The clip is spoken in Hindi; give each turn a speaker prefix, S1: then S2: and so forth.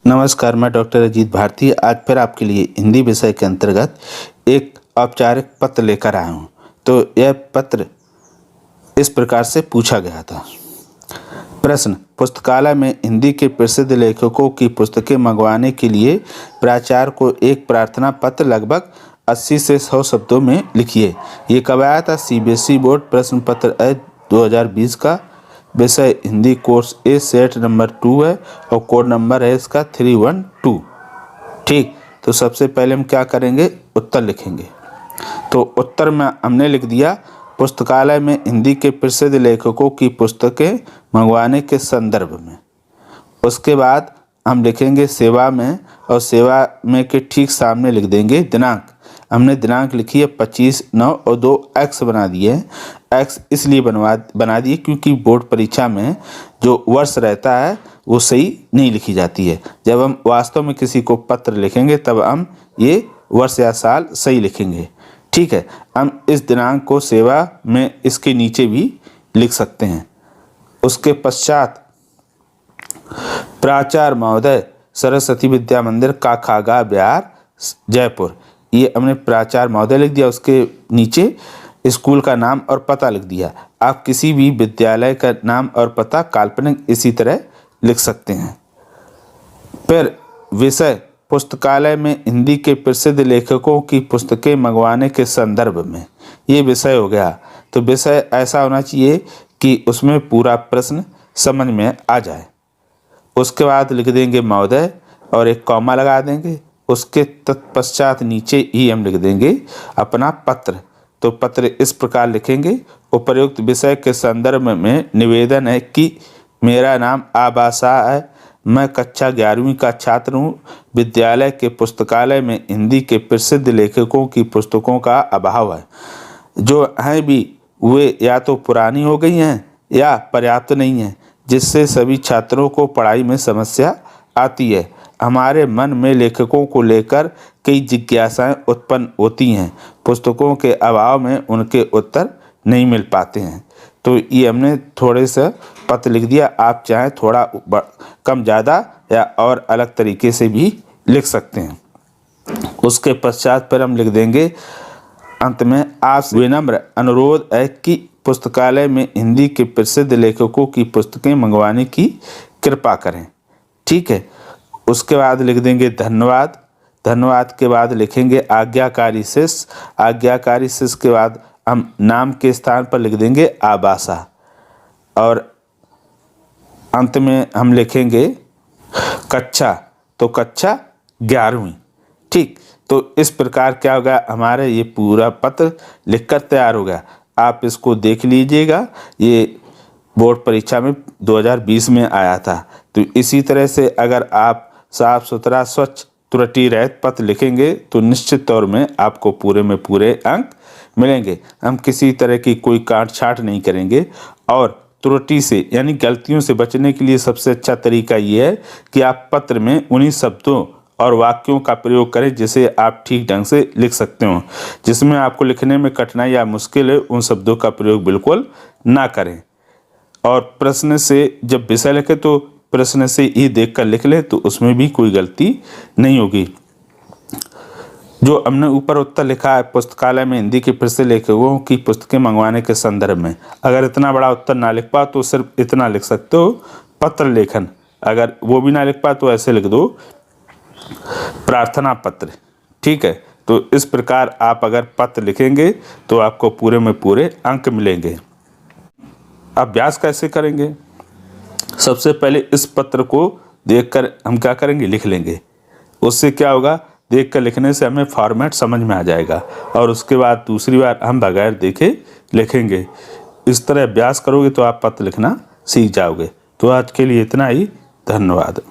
S1: नमस्कार, मैं डॉक्टर अजीत भारती आज फिर आपके लिए हिंदी विषय के अंतर्गत एक औपचारिक पत्र लेकर आया हूँ। तो यह पत्र इस प्रकार से पूछा गया था। प्रश्न: पुस्तकालय में हिंदी के प्रसिद्ध लेखकों की पुस्तकें मंगवाने के लिए प्राचार्य को एक प्रार्थना पत्र लगभग 80 से 100 शब्दों में लिखिए। ये कब आया था? सीबीएसई बोर्ड प्रश्न पत्र है 2020 का। विषय हिंदी कोर्स ए सेट नंबर 2 है और कोड नंबर है इसका 312। ठीक, तो सबसे पहले हम क्या करेंगे, उत्तर लिखेंगे। तो उत्तर में हमने लिख दिया, पुस्तकालय में हिंदी के प्रसिद्ध लेखकों की पुस्तकें मंगवाने के संदर्भ में। उसके बाद हम लिखेंगे सेवा में, और सेवा में के ठीक सामने लिख देंगे दिनांक। हमने दिनांक लिखी है 25/9 और 2 एक्स बना दिए हैं। एक्स इसलिए बना दिए क्योंकि बोर्ड परीक्षा में जो वर्ष रहता है वो सही नहीं लिखी जाती है। जब हम वास्तव में किसी को पत्र लिखेंगे तब हम ये वर्ष या साल सही लिखेंगे। ठीक है, हम इस दिनांक को सेवा में इसके नीचे भी लिख सकते हैं। उसके पश्चात प्राचार्य महोदय, सरस्वती विद्या मंदिर, काखागा बिहार, जयपुर। ये हमने प्राचार्य महोदय लिख दिया। उसके नीचे स्कूल का नाम और पता लिख दिया। आप किसी भी विद्यालय का नाम और पता काल्पनिक इसी तरह लिख सकते हैं। फिर विषय पुस्तकालय में हिंदी के प्रसिद्ध लेखकों की पुस्तकें मंगवाने के संदर्भ में, ये विषय हो गया। तो विषय ऐसा होना चाहिए कि उसमें पूरा प्रश्न समझ में आ जाए। उसके बाद लिख देंगे महोदय और एक कॉमा लगा देंगे। उसके तत्पश्चात नीचे ही हम लिख देंगे अपना पत्र। तो पत्र इस प्रकार लिखेंगे, उपर्युक्त विषय के संदर्भ में निवेदन है कि मेरा नाम आबासा है, मैं कक्षा 11वीं का छात्र हूँ। विद्यालय के पुस्तकालय में हिंदी के प्रसिद्ध लेखकों की पुस्तकों का अभाव है। जो हैं भी वे या तो पुरानी हो गई हैं या पर्याप्त नहीं हैं, जिससे सभी छात्रों को पढ़ाई में समस्या आती है। हमारे मन में लेखकों को लेकर कई जिज्ञासाएं उत्पन्न होती हैं। पुस्तकों के अभाव में उनके उत्तर नहीं मिल पाते हैं। तो ये हमने थोड़े से पत्र लिख दिया। आप चाहें थोड़ा कम ज़्यादा या और अलग तरीके से भी लिख सकते हैं। उसके पश्चात पर हम लिख देंगे अंत में, आपसे विनम्र अनुरोध है कि पुस्तकालय में हिंदी के प्रसिद्ध लेखकों की पुस्तकें मंगवाने की कृपा करें। ठीक है, उसके बाद लिख देंगे धन्यवाद। धन्यवाद के बाद लिखेंगे आज्ञाकारी शिष्य। आज्ञाकारी शिष्य के बाद हम नाम के स्थान पर लिख देंगे आबासा, और अंत में हम लिखेंगे कक्षा, तो कक्षा 11वीं। ठीक, तो इस प्रकार क्या होगा, हमारे ये पूरा पत्र लिखकर तैयार हो गया। आप इसको देख लीजिएगा, ये बोर्ड परीक्षा में 2020 में आया था। तो इसी तरह से अगर आप साफ सुथरा स्वच्छ त्रुटि रहित पत्र लिखेंगे तो निश्चित तौर में आपको पूरे में पूरे अंक मिलेंगे। हम किसी तरह की कोई काट छाट नहीं करेंगे। और त्रुटि से यानी गलतियों से बचने के लिए सबसे अच्छा तरीका ये है कि आप पत्र में उन्हीं शब्दों और वाक्यों का प्रयोग करें जिसे आप ठीक ढंग से लिख सकते हो। जिसमें आपको लिखने में कठिनाई या मुश्किल है, उन शब्दों का प्रयोग बिल्कुल ना करें। और प्रश्न से जब विषय लिखे तो प्रश्न से ही देखकर लिख ले, तो उसमें भी कोई गलती नहीं होगी। जो हमने ऊपर उत्तर लिखा है, पुस्तकालय में हिंदी के प्रसिद्ध लेखकों की पुस्तकें मंगवाने के संदर्भ में, अगर इतना बड़ा उत्तर ना लिख पाओ तो सिर्फ इतना लिख सकते हो, पत्र लेखन। अगर वो भी ना लिख पाओ तो ऐसे लिख दो, प्रार्थना पत्र। ठीक है, तो इस प्रकार आप अगर पत्र लिखेंगे तो आपको पूरे में पूरे अंक मिलेंगे। अभ्यास कैसे करेंगे? सबसे पहले इस पत्र को देखकर हम क्या करेंगे, लिख लेंगे। उससे क्या होगा, देखकर लिखने से हमें फॉर्मेट समझ में आ जाएगा, और उसके बाद दूसरी बार हम बगैर देखे लिखेंगे। इस तरह अभ्यास करोगे तो आप पत्र लिखना सीख जाओगे। तो आज के लिए इतना ही। धन्यवाद।